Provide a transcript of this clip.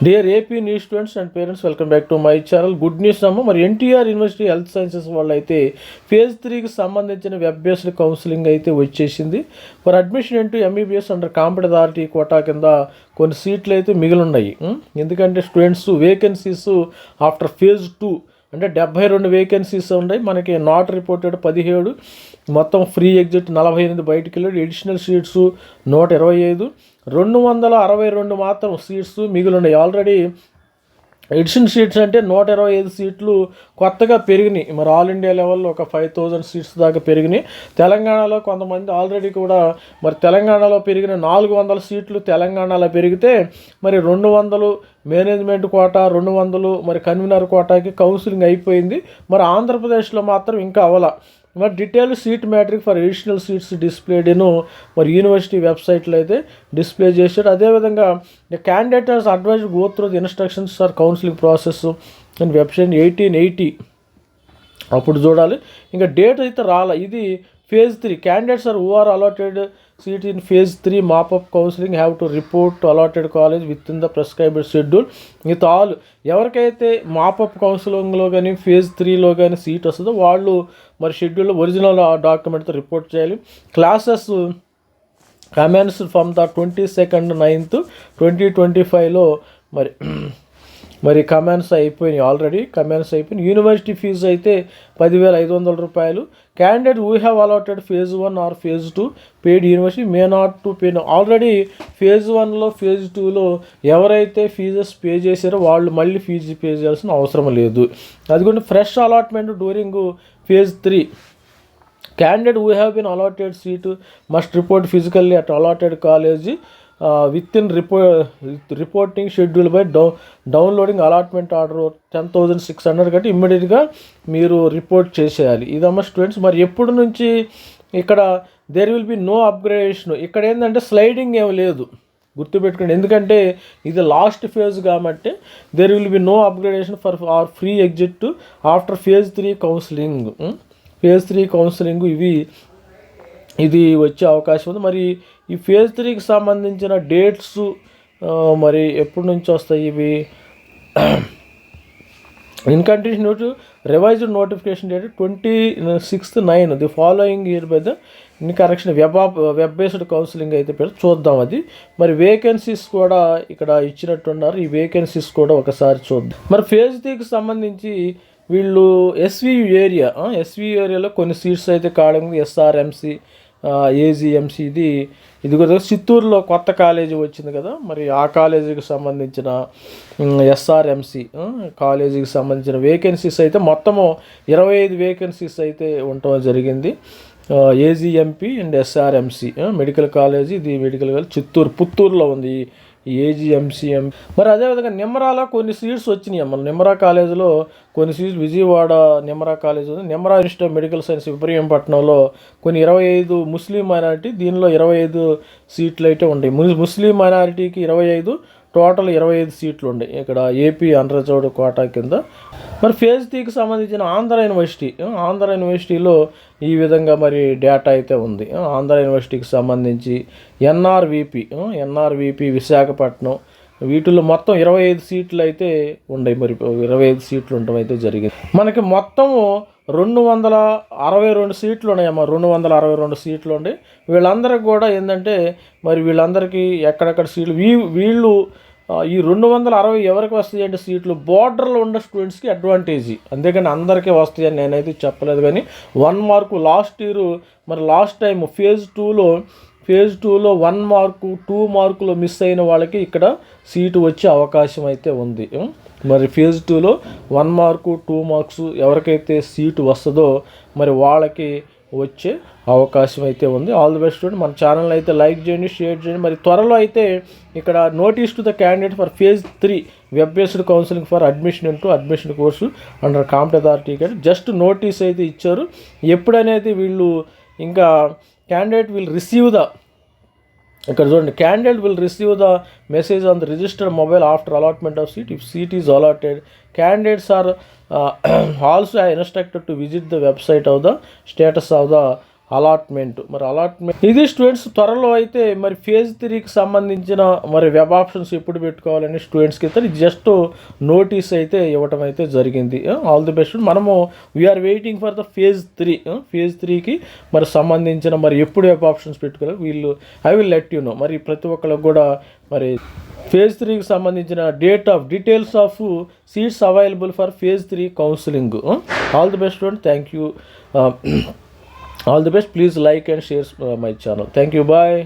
Dear AP new students and parents, welcome back to my channel. Good news అమ్మ. మరి NTR university health sciences వాళ్ళు అయితే phase 3కి సంబంధించిన వెబ్ బేస్డ్ కౌన్సిలింగ్ అయితే వచ్చేసింది. For admission into MBBS under competent authority quota కింద కొన్ని సీట్లు అయితే మిగిలి ఉన్నాయి. ఎందుకంటే స్టూడెంట్స్ వేకెన్సీస్ ఆఫ్టర్ ఫేజ్ 2 అంటే 72 వేకెన్సీస్ ఉన్నాయి. మనకి నాట్ రిపోర్టెడ్ 17, మొత్తం ఫ్రీ ఎగ్జిట్ 48 బయటికి వెళ్ళాడు. ఎడిషనల్ సీట్స్ 125, 262 మాత్రం సీట్స్ మిగిలి ఉన్నాయి. ఆల్రెడీ ఎడిషన్ సీట్స్ అంటే 125 సీట్లు కొత్తగా పెరిగినాయి. మరి ఆల్ ఇండియా లెవెల్లో ఒక 5000 సీట్స్ దాకా పెరిగినాయి. తెలంగాణలో కొంతమంది ఆల్రెడీ కూడా మరి తెలంగాణలో పెరిగిన 400 సీట్లు తెలంగాణలో పెరిగితే మరి 200 మేనేజ్మెంట్ కోటా, 200 మరి కన్వీనర్ కోటాకి కౌన్సిలింగ్ అయిపోయింది. మరి ఆంధ్రప్రదేశ్లో మాత్రం ఇంకా అవ్వాల. మరి detail seat matrix for additional seats డిస్ప్లేడ్ను మరి యూనివర్సిటీ వెబ్సైట్లో అయితే డిస్ప్లే చేశాడు. అదేవిధంగా the candidate has advise go through the instructions for counselling process and website 1880 అప్పుడు చూడాలి. ఇంకా డేట్ అయితే రాలే. ఇది phase 3 candidates are who are allotted seat in phase 3 mop up counselling have to report allotted college with in the prescribed schedule. With all ఎవరికైతే mop up కౌన్సిలింగ్లో కానీ phase 3లో కానీ సీట్ వస్తుందో వాళ్ళు మరి షెడ్యూల్లో ఒరిజినల్ డాక్యుమెంట్తో రిపోర్ట్ చేయాలి. Classes commence from the 22nd 9th 2025లో మరి కమెంట్స్ అయిపోయినాయి. ఆల్రెడీ కమెంట్స్ అయిపోయినాయి. యూనివర్సిటీ ఫీజు అయితే 10,500 రూపాయలు. Candidate who have allotted phase 1 or phase 2 paid university may not to pay. Already ఫేజ్ 1లో ఫేజ్ 2లో ఎవరైతే ఫీజెస్ పే చేశారో వాళ్ళు మళ్ళీ ఫీజు పే చేయాల్సిన అవసరం లేదు. అదిగోండి fresh allotment during phase 3. Candidate who have been allotted seat must report physically at allotted college with in reporting schedule by downloading allotment order 10,600 కట్టి ఇమ్మీడియట్గా మీరు రిపోర్ట్ చేసేయాలి. ఇదమ్మా స్టూడెంట్స్. మరి ఎప్పుడు నుంచి ఇక్కడ there will be no upgradation. ఇక్కడ ఏంటంటే స్లైడింగ్ ఏమి లేదు, గుర్తుపెట్టుకోండి. ఎందుకంటే ఇది లాస్ట్ ఫేజ్ కాబట్టి there will be no upgradation for or free exit after phase 3 counselling. Phase 3 counselling ఇది వచ్చే అవకాశం ఉంది. మరి ఈ ఫేజ్ 3కి సంబంధించిన డేట్స్ మరి ఎప్పటి నుంచి వస్తాయి ఇవి? In continue revised notification date 26/9 the following year by the in correction web based counselling అయితే పెట్టి చూద్దాం. అది మరి వేకెన్సీస్ కూడా ఇక్కడ ఇచ్చినట్టున్నారు. ఈ వేకెన్సీస్ కూడా ఒకసారి చూద్దాం. మరి ఫేజ్ 3కి సంబంధించి వీళ్ళు ఎస్వి ఏరియాలో కొన్ని సీట్స్ అయితే కావడం. ఎస్ఆర్ఎంసి, ఏజీఎంసీ ఇది కూడా చిత్తూరులో కొత్త కాలేజీ వచ్చింది కదా, మరి ఆ కాలేజీకి సంబంధించిన ఎస్ఆర్ఎంసి కాలేజీకి సంబంధించిన వేకెన్సీస్ అయితే మొత్తము 25 వేకెన్సీస్ అయితే ఉండటం జరిగింది. ఏజీఎంపీ అండ్ ఎస్ఆర్ఎంసి మెడికల్ కాలేజీ. ఇది మెడికల్ కాలేజ్ పుత్తూరులో ఉంది ఈ ఏజీఎంసీఎం. మరి అదేవిధంగా నిమ్మరాలో కొన్ని సీట్స్ వచ్చినాయి అమ్మ. నిమ్మరా కాలేజీలో కొన్ని సీట్స్, విజయవాడ నిమ్మరా కాలేజ్ ఉంది. నిమ్మరా ఇన్స్టిట్యూట్ ఆఫ్ మెడికల్ సైన్స్ ఇబ్రహీంపట్నంలో కొన్ని 25 ముస్లిం మైనారిటీ, దీనిలో 25 సీట్లు అయితే ఉంటాయి. ముస్లిం మైనారిటీకి 25, టోటల్ 25 సీట్లు ఉన్నాయి ఇక్కడ ఏపీ అన్రిజర్వ్డ్ కోటా కింద. మరి ఫేజ్ 3కి సంబంధించిన ఆంధ్ర యూనివర్సిటీలో ఈ విధంగా మరి డేటా అయితే ఉంది. ఆంధ్ర యూనివర్సిటీకి సంబంధించి ఎన్ఆర్విపి విశాఖపట్నం, వీటిల్లో మొత్తం 25 సీట్లు అయితే ఉన్నాయి. మరి 25 సీట్లు ఉండటం అయితే జరిగింది. మనకి మొత్తము 262 సీట్లు ఉన్నాయమ్మా. 262 సీట్లు ఉన్నాయి. వీళ్ళందరికీ కూడా ఏంటంటే మరి వీళ్ళందరికీ ఎక్కడెక్కడ సీట్లు వీళ్ళు ఈ 260 ఎవరికి వస్తాయి అంటే సీట్లు బోర్డర్లో ఉన్న స్టూడెంట్స్కి అడ్వాంటేజీ. అంతేకాని అందరికీ వస్తాయని నేనైతే చెప్పలేదు. కానీ 1 మార్కు లాస్ట్ ఇయర్ మరి లాస్ట్ టైం ఫేజ్ 2లో 1 మార్కు 2 మార్కులు మిస్ అయిన వాళ్ళకి ఇక్కడ సీటు వచ్చే అవకాశం అయితే ఉంది. మరి ఫేజ్ 2లో 1 మార్కు 2 మార్క్స్ ఎవరికైతే సీటు వస్తుందో మరి వాళ్ళకి వచ్చే అవకాశం అయితే ఉంది. All the best student. మన ఛానల్ అయితే లైక్ చేయండి, షేర్ చేయండి. మరి త్వరలో అయితే ఇక్కడ notice to the candidate for phase 3 web based counselling for admission course under competent authority just notice అయితే ఇచ్చారు. ఎప్పుడనేది వీళ్ళు ఇంకా క్యాండిడేట్ విల్ రిసీవ్ ద ఇక్కడ చూడండి, candidate will receive the message on the registered mobile after allotment of seat. If seat is allotted, candidates are also instructed to visit the website of the status of the allotment ఇది students త్వరలో అయితే మరి phase 3కి సంబంధించిన మరి web options ఎప్పుడు పెట్టుకోవాలని స్టూడెంట్స్కి అయితే జస్ట్ నోటీస్ అయితే ఇవ్వటం అయితే జరిగింది. All the best. మనము we are waiting for the phase 3కి మరి సంబంధించిన మరి ఎప్పుడు వెబ్ ఆప్షన్స్ పెట్టుకోవాలి I will let you know. మరి ప్రతి ఒక్కరికి కూడా మరి ఫేజ్ 3కి సంబంధించిన details of seats available for phase 3 counselling. All the best student. Thank you. All the best. Please like and share my channel. Thank you. Bye.